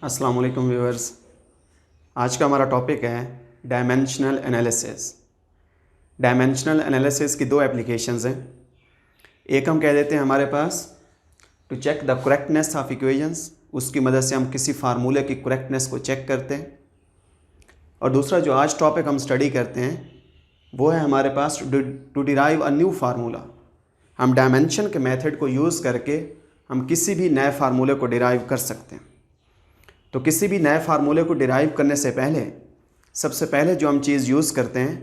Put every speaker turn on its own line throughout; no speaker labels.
अस्सलाम वालेकुम व्यूअर्स। आज का हमारा टॉपिक है डायमेंशनल एनालिसिस। डायमेंशनल एनालिसिस की दो एप्लीकेशंस हैं। एक हम कह देते हैं हमारे पास to check the correctness of equations, उसकी मदद से हम किसी फार्मूले की करेक्टनेस को चेक करते हैं। और दूसरा जो आज टॉपिक हम स्टडी करते हैं वो है हमारे पास to derive a new formula. हम डायमेंशन के मेथड को यूज़ करके हम किसी भी नए फार्मूले को डिराइव कर सकते हैं। तो किसी भी नए फार्मूले को डिराइव करने से पहले सबसे पहले जो हम चीज़ यूज़ करते हैं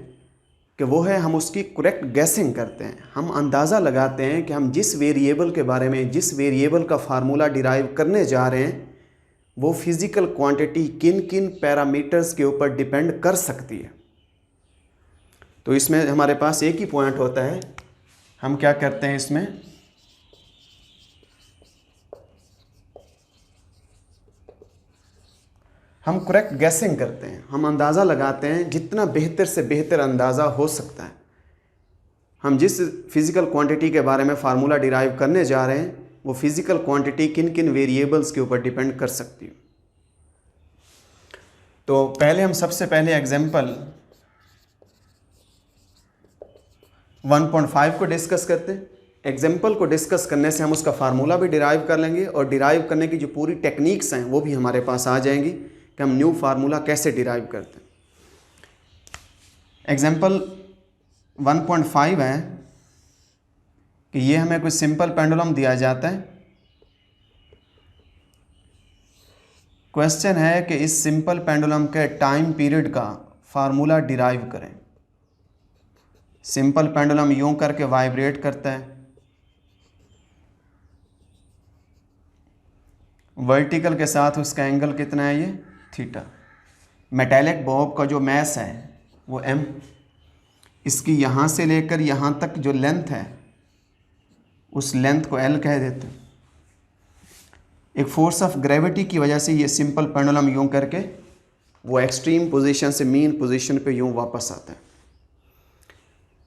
कि वो है हम उसकी करेक्ट गैसिंग करते हैं। हम अंदाज़ा लगाते हैं कि हम जिस वेरिएबल के बारे में, जिस वेरिएबल का फार्मूला डिराइव करने जा रहे हैं वो फिज़िकल क्वांटिटी किन किन पैरामीटर्स के ऊपर डिपेंड कर सकती है। तो इसमें हमारे पास एक ही पॉइंट होता है। हम क्या करते हैं, इसमें हम करेक्ट गैसिंग करते हैं। हम अंदाज़ा लगाते हैं जितना बेहतर से बेहतर अंदाज़ा हो सकता है। हम जिस फिज़िकल क्वांटिटी के बारे में फार्मूला डिराइव करने जा रहे हैं वो फिज़िकल क्वांटिटी किन किन वेरिएबल्स के ऊपर डिपेंड कर सकती है। तो पहले हम सबसे पहले एग्जांपल 1.5 को डिस्कस करते हैं। एग्जांपल को डिस्कस करने से हम उसका फार्मूला भी डिराइव कर लेंगे और डिराइव करने की जो पूरी टेक्निक्स हैं वो भी हमारे पास आ जाएंगी कि हम न्यू फार्मूला कैसे डिराइव करते हैं। एग्जांपल 1.5 है कि ये हमें कोई सिंपल पेंडुलम दिया जाता है। क्वेश्चन है कि इस सिंपल पेंडुलम के टाइम पीरियड का फार्मूला डिराइव करें। सिंपल पेंडुलम यूं करके वाइब्रेट करता है। वर्टिकल के साथ उसका एंगल कितना है, ये थीटा। मेटेलिक बॉब का जो मैस है वो m। इसकी यहाँ से लेकर यहाँ तक जो लेंथ है उस लेंथ को l कह देते हैं। एक फोर्स ऑफ ग्रेविटी की वजह से ये सिंपल पेंडुलम यूं करके वो एक्सट्रीम पोजीशन से मीन पोजीशन पे यूं वापस आता है।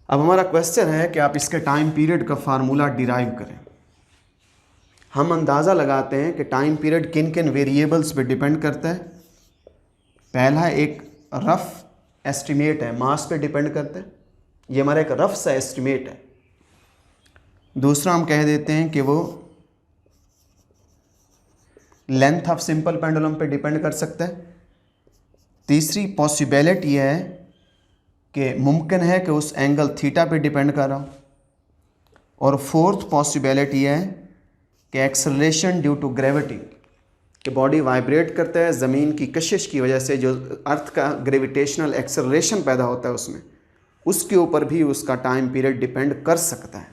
अब हमारा क्वेश्चन है कि आप इसके टाइम पीरियड का फार्मूला डिराइव करें। हम अंदाज़ा लगाते हैं कि टाइम पीरियड किन किन वेरिएबल्स पे डिपेंड करता है। पहला एक रफ एस्टिमेट है, मास पे डिपेंड करता है। ये हमारा एक रफ सा एस्टिमेट है। दूसरा हम कह देते हैं कि वो लेंथ ऑफ सिंपल पेंडुलम पे डिपेंड कर सकता है। तीसरी पॉसिबिलिटी है कि मुमकिन है कि उस एंगल थीटा पे डिपेंड कर रहा हो। और फोर्थ पॉसिबिलिटी है कि एक्सेलरेशन ड्यू टू ग्रेविटी, कि बॉडी वाइब्रेट करता है ज़मीन की कशिश की वजह से, जो अर्थ का ग्रेविटेशनल एक्सेलरेशन पैदा होता है उसमें, उसके ऊपर भी उसका टाइम पीरियड डिपेंड कर सकता है।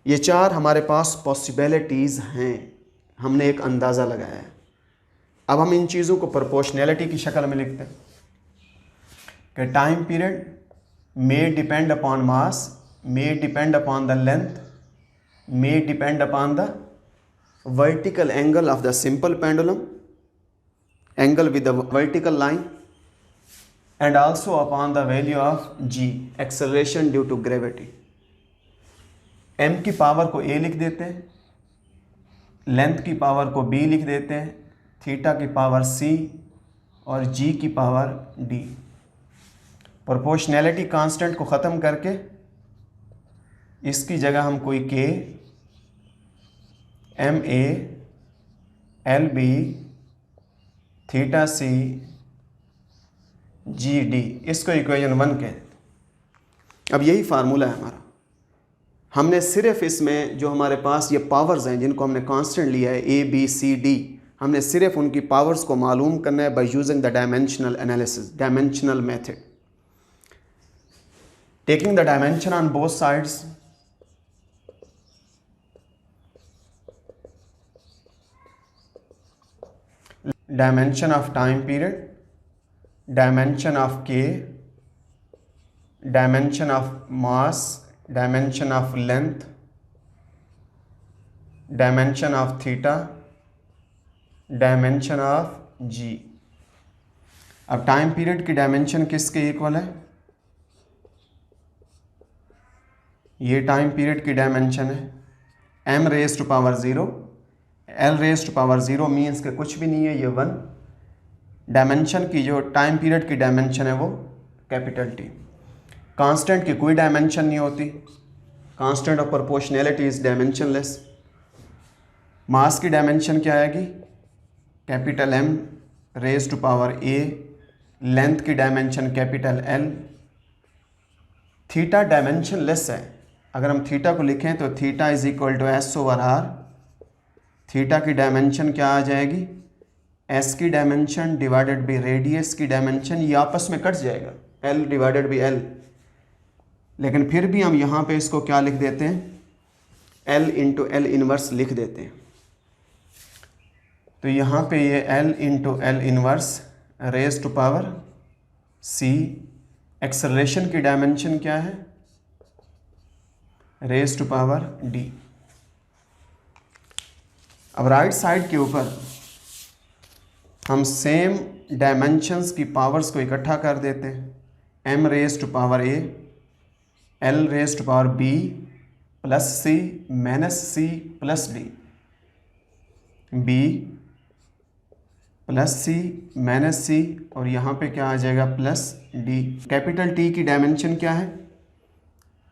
ये चार हमारे पास पॉसिबिलिटीज़ हैं। हमने एक अंदाज़ा लगाया है। अब हम इन चीज़ों को प्रोपोर्शनैलिटी की शक्ल में लिखते हैं कि time period may depend upon mass, may depend upon the length, may depend upon the vertical angle of the simple pendulum, angle with the vertical line, and also upon the value of g, acceleration due to gravity. m की power को a लिख देते हैं, length की power को b लिख देते हैं, थीटा की पावर c और g की पावर d। प्रोपोर्शनैलिटी कांस्टेंट को ख़त्म करके इसकी जगह हम कोई k, M A, L B, theta C, G D, इसको इक्वेशन 1 कहते हैं। अब यही फार्मूला है हमारा। हमने सिर्फ इसमें जो हमारे पास ये पावर्स हैं जिनको हमने कांस्टेंट लिया है ए बी सी डी, हमने सिर्फ उनकी पावर्स को मालूम करना है bye using the dimensional analysis, dimensional method. Taking the dimension on both sides, dimension of time period, dimension of k, dimension of mass, dimension of length, dimension of theta, dimension of g। अब time period की dimension किसके equal है, ये time period की dimension है m raise to power 0, L raise to power 0 means के कुछ भी नहीं है, ये 1। डायमेंशन की जो टाइम पीरियड की डायमेंशन है वो कैपिटल T। कांस्टेंट की कोई डायमेंशन नहीं होती, constant of proportionality is dimensionless. Mass की डायमेंशन क्या आएगी, capital M raise to power A। Length की dimension capital L। Theta dimensionless है, अगर हम थीटा को लिखें तो theta is equal to S/R। Theta की डायमेंशन क्या आ जाएगी, S की डायमेंशन डिवाइडेड बाई रेडियस की डायमेंशन, ये आपस में कट जाएगा, L डिवाइडेड बाई L। लेकिन फिर भी हम यहाँ पे इसको क्या लिख देते हैं, L इंटू L इनवर्स लिख देते हैं। तो यहाँ पे ये L into L inverse raise to power C। Acceleration की डायमेंशन क्या है, रेज टू पावर D। अब राइट साइड के ऊपर हम सेम डायमेंशंस की पावर्स को इकट्ठा कर देते हैं। M raise to power A, L raise to power B plus C minus C plus D, B plus C minus C, और यहाँ पे क्या आ जाएगा प्लस D। कैपिटल T की डायमेंशन क्या है,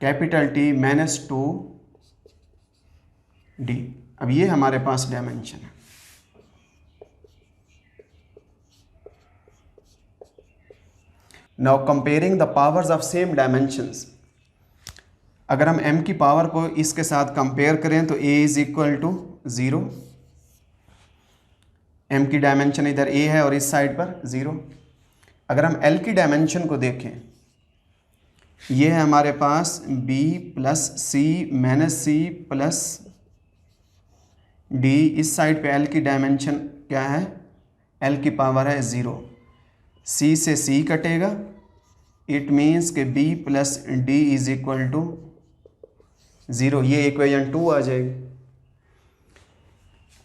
कैपिटल T माइनस 2D। अब ये हमारे पास डायमेंशन है। Now comparing the powers of same dimensions, अगर हम m की पावर को इसके साथ कंपेयर करें तो a is equal to 0। m की डायमेंशन इधर a है और इस साइड पर 0। अगर हम l की डायमेंशन को देखें, ये है हमारे पास b plus c minus c plus d। इस साइड पे l की डायमेंशन क्या है, l की पावर है 0। c से c कटेगा, इट मीन्स के b plus d is equal to 0। ये इक्वेशन 2 आ जाएगी।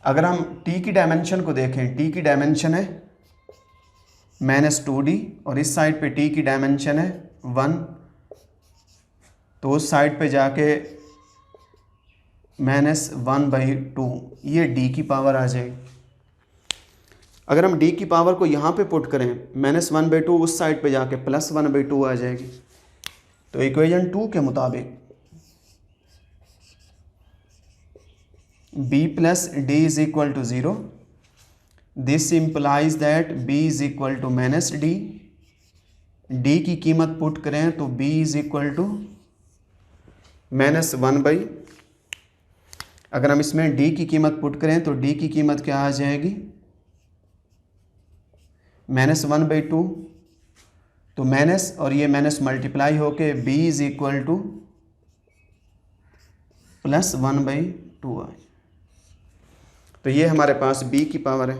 अगर हम t की डायमेंशन को देखें, t की डायमेंशन है माइनस 2D और इस साइड पे t की डायमेंशन है 1, तो उस साइड पे जाके -1/2, ये d की पावर आ जाएगी। अगर हम d की पावर को यहाँ पे पुट करें -1/2, उस साइड पे जाके +1/2 आ जाएगी। तो इक्वेशन 2 के मुताबिक b plus d is equal to 0। This implies that b is equal to minus d। d की कीमत पुट करें तो b इज इक्वल टू -1/, अगर हम इसमें d की कीमत पुट करें तो d की कीमत क्या आ जाएगी, -1/2। तो माइनस और ये माइनस मल्टीप्लाई होके b इज इक्वल टू +1/2 आए। तो ये हमारे पास b की पावर है।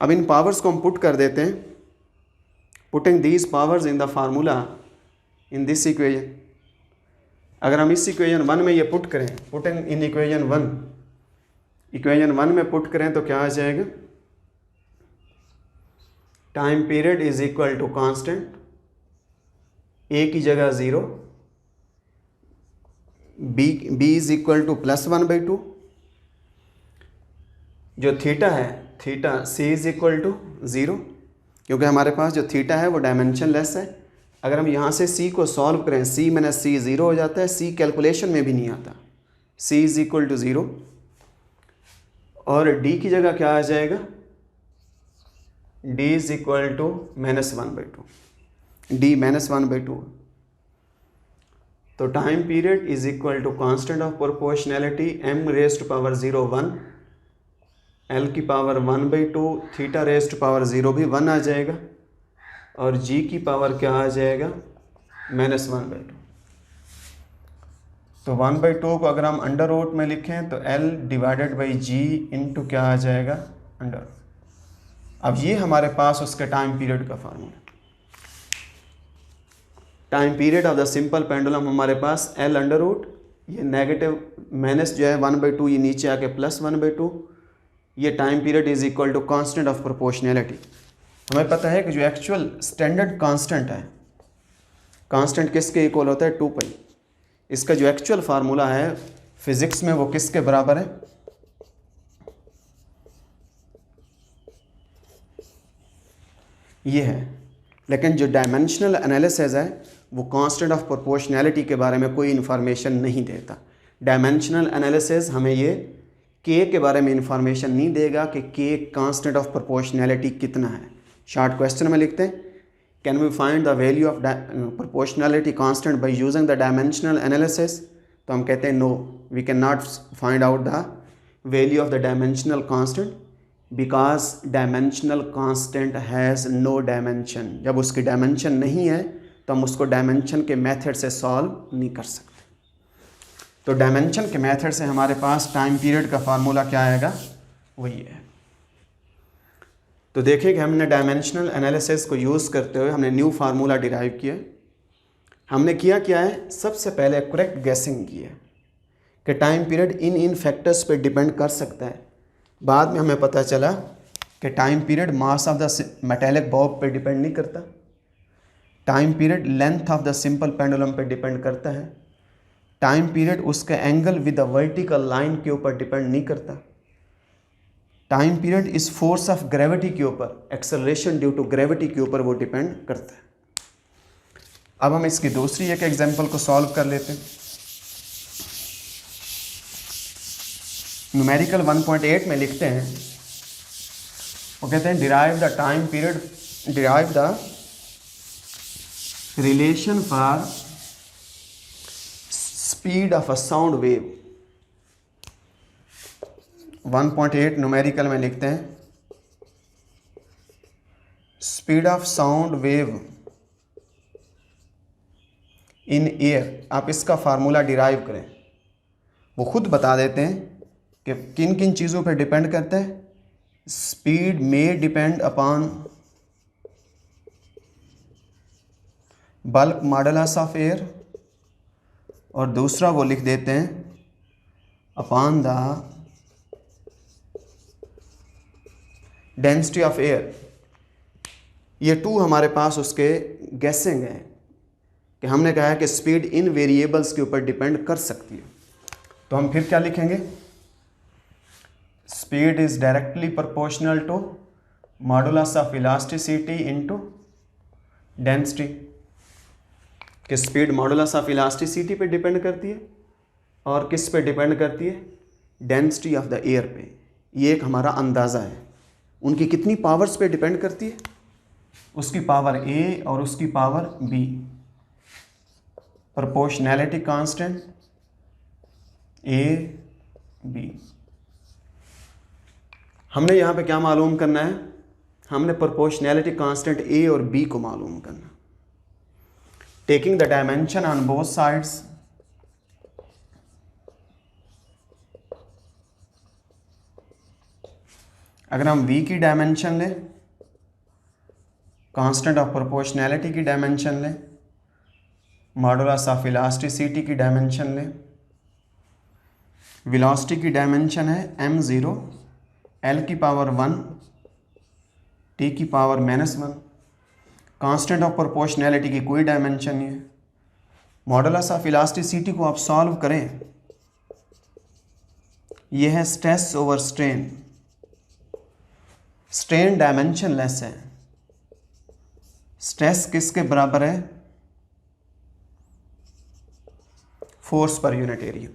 अब इन पावर्स को हम पुट कर देते हैं, putting these powers in the formula in this equation. अगर हम इस इक्वेशन 1 में ये पुट करें, पुटिंग इन इक्वेशन 1 में पुट करें तो क्या आ जाएगा, time period is equal to constant, a की जगह 0, b इज इक्वल टू +1/2। जो थीटा है, theta c is equal to 0, क्योंकि हमारे पास जो थीटा है वो डायमेंशन लेस है। अगर हम यहाँ से c को सॉल्व करें, c माइनस c 0 हो जाता है, c कैलकुलेशन में भी नहीं आता, c इज इक्वल टू 0। और d की जगह क्या आ जाएगा, d is equal to -1/2, d -1/2। तो time period is equal to constant of proportionality m raise to power 0 1, l की power 1/2, theta raise to power 0 भी 1 आ जाएगा, और g की पावर क्या आ जाएगा, -1/2। तो 1/2 को अगर हम अंडर रूट में लिखें तो l divided by g into क्या आ जाएगा, अंडर। अब ये हमारे पास उसके टाइम पीरियड का formula. Time period of the simple pendulum हमारे पास l अंडर रूट, ये नेगेटिव माइनस जो है 1/2, ये नीचे आके +1/2, ये time period is equal to constant of proportionality. हमें पता है कि जो एक्चुअल स्टैंडर्ड कांस्टेंट है, कांस्टेंट किसके इक्वल होता है, 2π। इसका जो एक्चुअल फार्मूला है फिजिक्स में वो किसके बराबर है? ये है। लेकिन जो डायमेंशनल एनालिसिस है वो कांस्टेंट ऑफ प्रोपोर्शनैलिटी के बारे में कोई इन्फॉर्मेशन नहीं देता। डायमेंशनल एनालिसिस हमें ये के के बारे में इंफॉर्मेशन नहीं देगा कि के कांस्टेंट ऑफ प्रोपोर्शनैलिटी कितना है। शॉर्ट क्वेश्चन में लिखते हैं, can we find the value of proportionality constant by using the dimensional analysis? तो हम कहते हैं no, we can not find out the value of the dimensional constant because dimensional constant has no dimension. जब उसकी dimension नहीं है तो हम उसको डायमेंशन के मेथड से सॉल्व नहीं कर सकते। तो डायमेंशन के मेथड से हमारे पास टाइम पीरियड का फार्मूला क्या आएगा? वही है। तो देखिए कि हमने डायमेंशनल एनालिसिस को यूज़ करते हुए हमने न्यू फार्मूला डिराइव किया। हमने किया क्या है, सबसे पहले करेक्ट गेसिंग की है कि टाइम पीरियड इन फैक्टर्स पे डिपेंड कर सकता है। बाद में हमें पता चला कि time period mass of the metallic Bob पे डिपेंड नहीं करता, time period length of the simple pendulum पे डिपेंड करता है, टाइम पीरियड उसका angle with the vertical line के ऊपर डिपेंड नहीं करता, टाइम पीरियड इस फोर्स ऑफ ग्रेविटी के ऊपर, एक्सेलरेशन ड्यू टू ग्रेविटी के ऊपर वो डिपेंड करता है। अब हम इसकी दूसरी एक एग्जांपल को सॉल्व कर लेते हैं। न्यूमेरिकल 1.8 में लिखते हैं, वो कहते हैं derive the time period, derive the relation for speed of a sound wave. 1.8 numerical में लिखते हैं speed of sound wave in air. आप इसका फार्मूला डिराइव करें। वो खुद बता देते हैं कि किन किन चीज़ों पर डिपेंड करता है। स्पीड में depend upon bulk modulus of air, और दूसरा वो लिख देते हैं upon the density of air. ये टू हमारे पास उसके गैसिंग है कि हमने कहा है कि स्पीड इन वेरिएबल्स के ऊपर डिपेंड कर सकती है। तो हम फिर क्या लिखेंगे, speed is directly proportional to modulus of elasticity into density. कि स्पीड मॉडुलस ऑफ इलास्टिसिटी पे डिपेंड करती है और किस पे डिपेंड करती है, डेंसिटी ऑफ द एयर पे। ये एक हमारा अंदाज़ा है। उनकी कितनी पावर्स पे डिपेंड करती है, उसकी पावर ए और उसकी power B. Proportionality constant A B. हमने यहाँ पे क्या मालूम करना है, हमने प्रोपोर्शनैलिटी कांस्टेंट ए और बी को मालूम करना। Taking the dimension on both sides, अगर हम v की डायमेंशन लें, कांस्टेंट ऑफ प्रोपोर्शनैलिटी की डायमेंशन लें, मॉडुलस ऑफ इलास्टिसिटी की डायमेंशन लें, वेलोसिटी की डायमेंशन है m0, l की पावर 1, t की पावर -1। कांस्टेंट ऑफ प्रोपोर्शनैलिटी की कोई डायमेंशन नहीं है। मॉडुलस ऑफ इलास्टिसिटी को आप सॉल्व करें, यह है stress over strain. Strain dimension less है, स्ट्रेस किसके बराबर है, फोर्स पर यूनिट एरिया।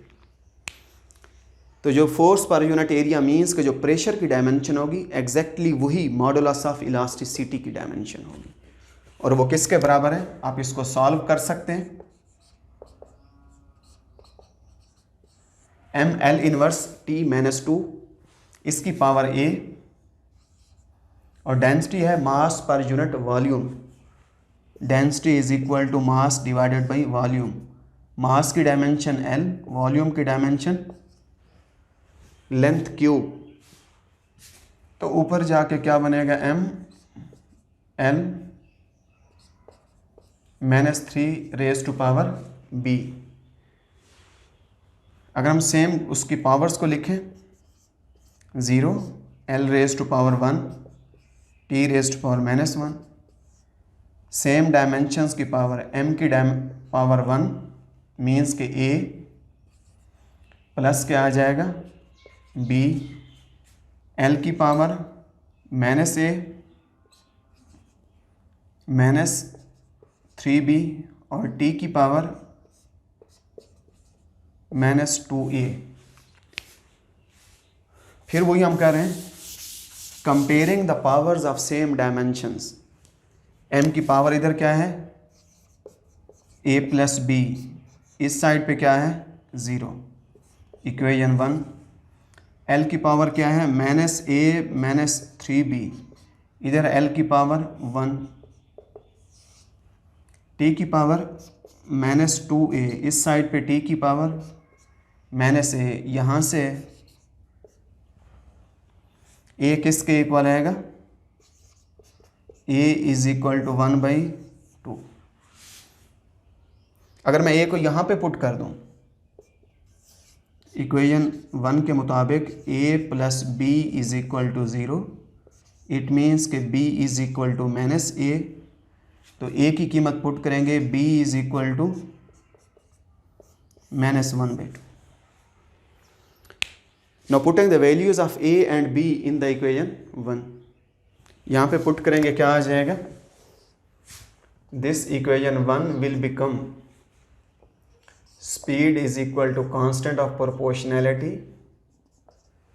तो जो force per unit area means कि जो प्रेशर की डायमेंशन होगी एग्जैक्टली वही मॉडुलस ऑफ इलास्टिसिटी की डायमेंशन होगी, और वो किसके बराबर है, आप इसको सॉल्व कर सकते हैं। ml इनवर्स t-2 इसकी पावर a, और डेंसिटी है मास पर unit volume. Density is equal to mass divided by volume. Mass की डायमेंशन l, वॉल्यूम की डायमेंशन लेंथ क्यूब। तो ऊपर जाके क्या बनेगा, ml -3 b। अगर हम सेम उसकी पावर्स को लिखें, 0, l⁻1, t⁻−1, सेम डायमेंशंस की पावर m की पावर 1 मीन्स के a, प्लस क्या आ जाएगा बी एल की पावर माइनस ए माइनस 3b और टी की पावर माइनस 2a। फिर वही हम कह रहे हैं comparing the powers of same dimensions. m की पावर इधर क्या है a प्लस बी, इस साइड पे क्या है 0, इक्वेशन 1। l की पावर क्या है माइनस a माइनस 3b, इधर l की पावर 1, t की पावर माइनस 2a, इस साइड पे t की पावर माइनस a। यहाँ से a किसके इक्वल आएगा a इज इक्वल टू 1/2। अगर मैं a को यहाँ पे पुट कर दूँ इक्वेशन 1 के मुताबिक a plus B is equal to 0, it means कि b is equal to minus a। तो a की कीमत पुट करेंगे b is equal to minus 1/2। Now putting the values of a and b in the equation 1, यहाँ पे put करेंगे क्या आ जाएगा this equation 1 will become speed is equal to constant of proportionality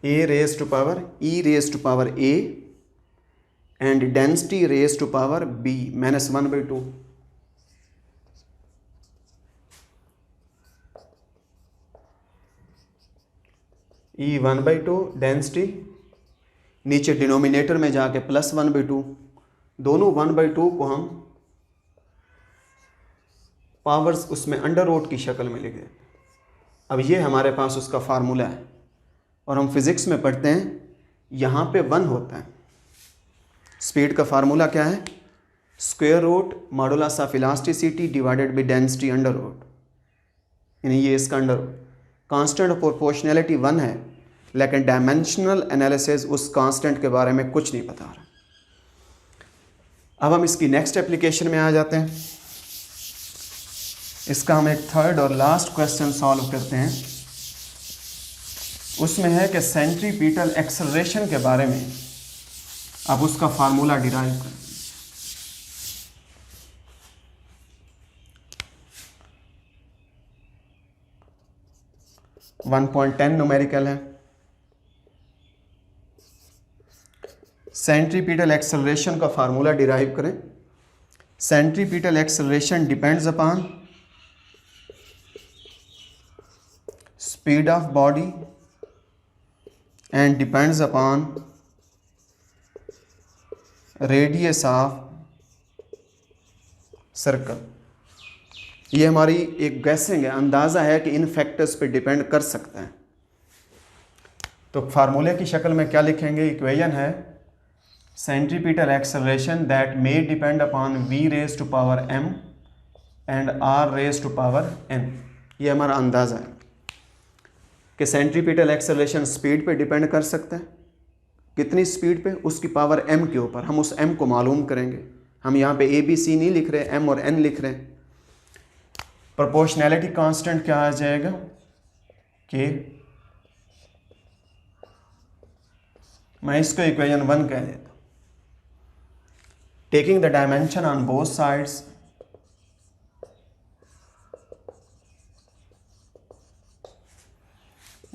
a raise to power e raise to power a and density raise to power b minus 1/2। e 1/2 density, नीचे denominator में जाके plus 1/2, दोनों 1/2 को हम powers उसमें under root की शक्ल में लिख देते हैं। अब ये हमारे पास उसका फार्मूला है और हम फिज़िक्स में पढ़ते हैं यहाँ पे 1 होता है। स्पीड का फार्मूला क्या है square root modulus of elasticity divided by density under root, यानी ये इसका under root. Constant of proportionality 1 है, लेकिन डायमेंशनल एनालिसिस उस कांस्टेंट के बारे में कुछ नहीं बता रहा। अब हम इसकी नेक्स्ट एप्लीकेशन में आ जाते हैं। इसका हम एक थर्ड और लास्ट क्वेश्चन सॉल्व करते हैं। उसमें है कि सेंट्रीपिटल एक्सेलरेशन के बारे में अब उसका फार्मूला डिराइव करें। वन 1.10 न्यूमेरिकल है। सेंट्रीपिटल एक्सेलरेशन का फार्मूला डिराइव करें। Centripetal acceleration depends upon speed of body and depends upon radius of circle. ये हमारी एक गैसिंग है, अंदाज़ा है कि इन फैक्टर्स पे डिपेंड कर सकता है। तो फार्मूले की शक्ल में क्या लिखेंगे, इक्वेशन है centripetal acceleration that may depend upon v raise to power m and r raise to power n। ये हमारा अंदाज़ा है कि सेंट्रीपिटल एक्सेलरेशन स्पीड पे डिपेंड कर सकता है। कितनी स्पीड पे, उसकी पावर m के ऊपर। हम उस m को मालूम करेंगे। हम यहाँ पे a b c नहीं लिख रहे, m और n लिख रहे हैं। प्रोपोर्शनैलिटी कांस्टेंट क्या आ जाएगा k, मैं इसको इक्वेशन 1 कह देता हूँ। Taking the dimension on both sides,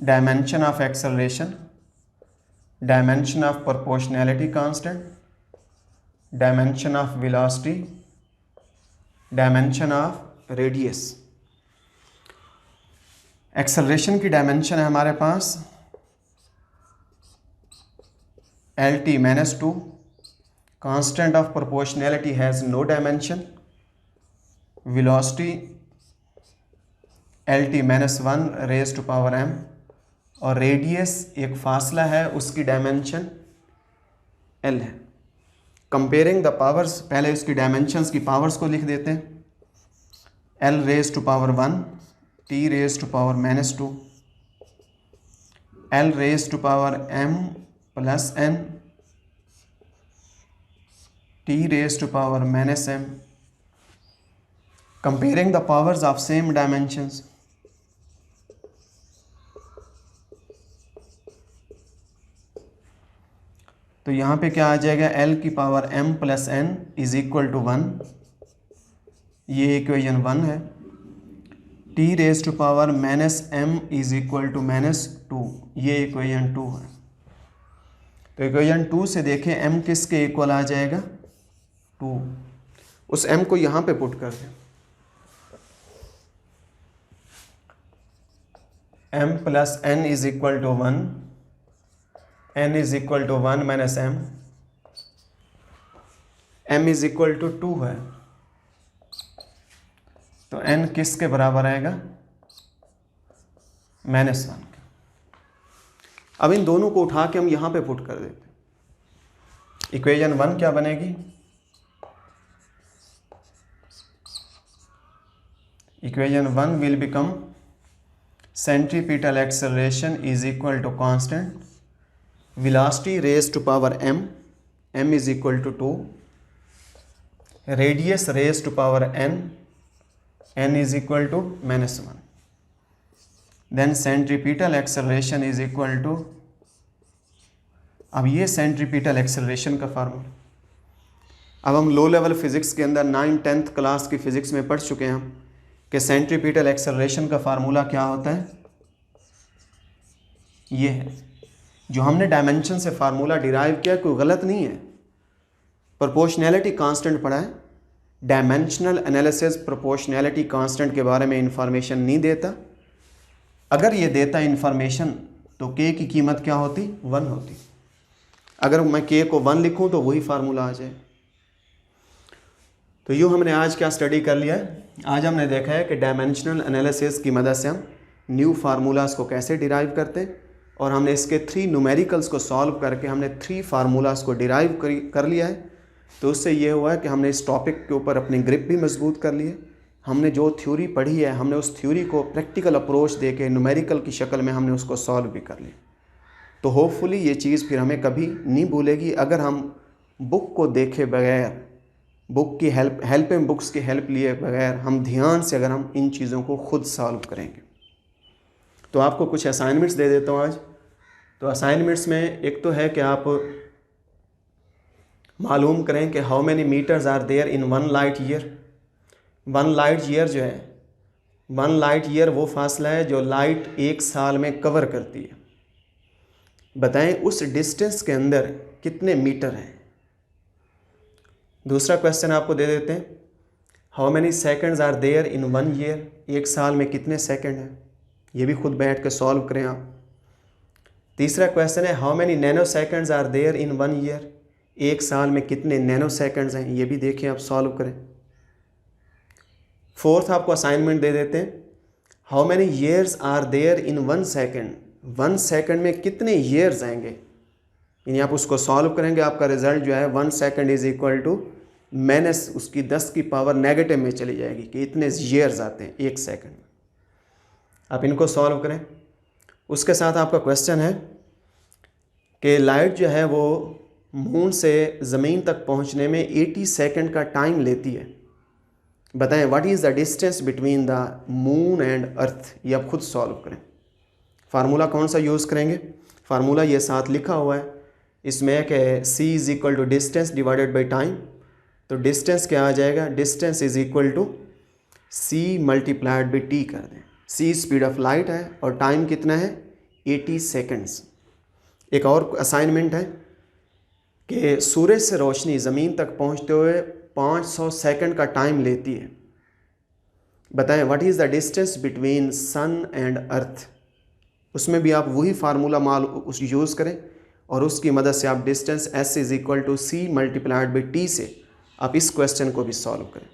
dimension of acceleration, dimension of proportionality constant, dimension of velocity, dimension of radius। acceleration की dimension है हमारे पास LT - 2, constant of proportionality has no dimension, velocity LT - 1 raised to power m, और radius एक फासला है, उसकी dimension L है। Comparing the powers, पहले उसकी डायमेंशंस की पावर्स को लिख देते हैं। L raise to power 1, T raise to power -2, L raise to power m plus n, T raise to power -m। Comparing the powers of same dimensions, तो यहाँ पे क्या आ जाएगा, l की power m plus n is equal to 1, ये equation 1 है। t raise to power minus m is equal to -2, ये इक्वेशन 2 है। तो इक्वेशन 2 से देखें m किसके इक्वल आ जाएगा, 2। उस m को यहाँ पे पुट कर दें, m plus n is equal to 1, n is equal to 1 minus m is equal to 2 है। तो n किसके बराबर आएगा, -1 के। अब इन दोनों को उठा के हम यहाँ पे पुट कर देते हैं। इक्वेशन 1 क्या बनेगी, equation 1 will become centripetal acceleration is equal to constant velocity raise to power m is equal to 2, radius raise to power n is equal to -1, then centripetal acceleration is equal to, अब ये centripetal acceleration का formula, अब हम low level physics के अंदर 9th-10th class की physics में पढ़ चुके हैं हम कि सेंट्रीपिटल एक्सेलरेशन का फार्मूला क्या होता है, ये है जो हमने डायमेंशन से फार्मूला डिराइव किया, कोई गलत नहीं है। प्रोपोर्शनैलिटी कांस्टेंट पढ़ा है, डायमेंशनल एनालिसिस प्रोपोर्शनैलिटी कांस्टेंट के बारे में इंफॉर्मेशन नहीं देता। अगर ये देता इंफॉर्मेशन तो k की कीमत क्या होती, 1 होती। अगर मैं k को 1 लिखूं तो वही फार्मूला आ जाए। तो यूँ हमने आज क्या स्टडी कर लिया है, आज हमने देखा है कि डायमेंशनल एनालिसिस की मदद से हम न्यू फार्मूलाज को कैसे डिराइव करते हैं, और हमने इसके 3 न्यूमेरिकल्स को सॉल्व करके हमने 3 फार्मूलाज को डिराइव कर लिया है। तो उससे ये हुआ है कि हमने इस टॉपिक के ऊपर अपनी ग्रिप भी मजबूत कर ली है। हमने जो थ्योरी पढ़ी है, हमने उस थ्योरी को प्रैक्टिकल अप्रोच दे के न्यूमेरिकल की शक्ल में हमने उसको सॉल्व भी कर लिया। तो होपफुली ये चीज़ फिर हमें कभी नहीं भूलेगी अगर हम बुक को देखे बगैर, बुक की हेल्प में बुक्स की हेल्प लिए बगैर हम ध्यान से अगर हम इन चीज़ों को खुद सॉल्व करेंगे। तो आपको कुछ असाइनमेंट्स दे देता हूँ आज। तो असाइनमेंट्स में एक तो है कि आप मालूम करें कि how many meters are there in 1 light year. 1 light year जो है, 1 लाइट ईयर वो फासला है जो लाइट 1 साल में कवर करती है। बताएं उस डिस्टेंस के अंदर कितने मीटर हैं। दूसरा क्वेश्चन आपको दे देते हैं, how many seconds are there in 1 year. 1 साल में कितने सेकंड हैं, ये भी खुद बैठ कर सॉल्व करें आप। तीसरा क्वेश्चन है, how many nano seconds are there in 1 year. 1 साल में कितने नैनो सेकंड्स हैं, ये भी देखें आप सॉल्व करें। फोर्थ आपको असाइनमेंट दे देते हैं, how many years are there in 1 second. 1 second में कितने ईयर्स आएंगे, यानी आप उसको सॉल्व करेंगे, आपका रिजल्ट जो है 1 second is equal to minus उसकी 10 की पावर नेगेटिव में चली जाएगी कि इतने ईयर्स आते हैं 1 सेकंड में। आप इनको सॉल्व करें। उसके साथ आपका क्वेश्चन है कि लाइट जो है वो मून से ज़मीन तक पहुंचने में 80 सेकंड का टाइम लेती है। बताएं what is the distance between the moon and earth. ये आप खुद सॉल्व करें। फार्मूला कौन सा यूज़ करेंगे, फार्मूला ये साथ लिखा हुआ है इसमें कि c is equal to distance divided by time. तो डिस्टेंस क्या आ जाएगा, distance is equal to c multiplied by t कर दें। c स्पीड ऑफ लाइट है और टाइम कितना है 80 सेकंड्स। एक और असाइनमेंट है कि सूरज से रोशनी ज़मीन तक पहुंचते हुए 500 सेकंड का टाइम लेती है। बताएं what is the distance between sun and earth. उसमें भी आप वही फार्मूला उस यूज़ करें और उसकी मदद से आप distance s is equal to c multiplied by t से आप इस क्वेश्चन को भी सॉल्व करें।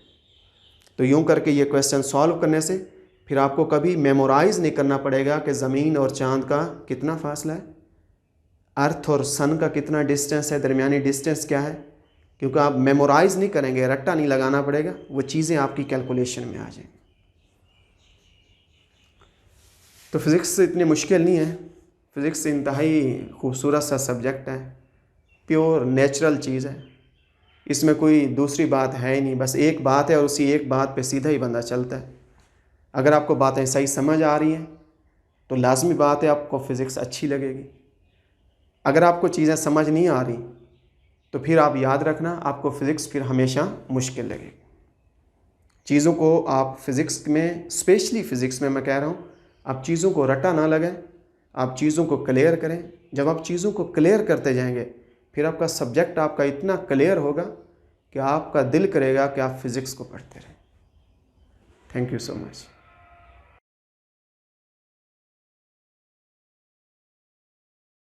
तो यूँ करके ये क्वेश्चन सॉल्व करने से फिर आपको कभी मेमोराइज़ नहीं करना पड़ेगा कि ज़मीन और चाँद का कितना फासला है, अर्थ और सन का कितना डिस्टेंस है, दरमियानी डिस्टेंस क्या है, क्योंकि आप मेमोराइज़ नहीं करेंगे, रट्टा नहीं लगाना पड़ेगा, वो चीज़ें आपकी कैलकुलेशन में आ जाएंगी। तो फिज़िक्स इतनी मुश्किल नहीं है, फ़िज़िक्स इंतहाई खूबसूरत सा सब्जेक्ट है, प्योर नेचुरल चीज़ है, इसमें कोई दूसरी बात है ही नहीं, बस एक बात है और उसी एक बात पे सीधा ही बंदा चलता है। अगर आपको बातें सही समझ आ रही हैं तो लाजमी बात है आपको फ़िज़िक्स अच्छी लगेगी। अगर आपको चीज़ें समझ नहीं आ रही तो फिर आप याद रखना, आपको फ़िज़िक्स फिर हमेशा मुश्किल लगेगी। चीज़ों को आप फिज़िक्स में, स्पेशली फ़िज़िक्स में मैं कह रहा हूँ, आप चीज़ों को रटा ना लगाएं, आप चीज़ों को क्लियर करें। जब आप चीज़ों को क्लियर करते जाएंगे फिर आपका सब्जेक्ट आपका इतना क्लियर होगा कि आपका दिल करेगा कि आप फिज़िक्स को पढ़ते रहें। Thank you so much.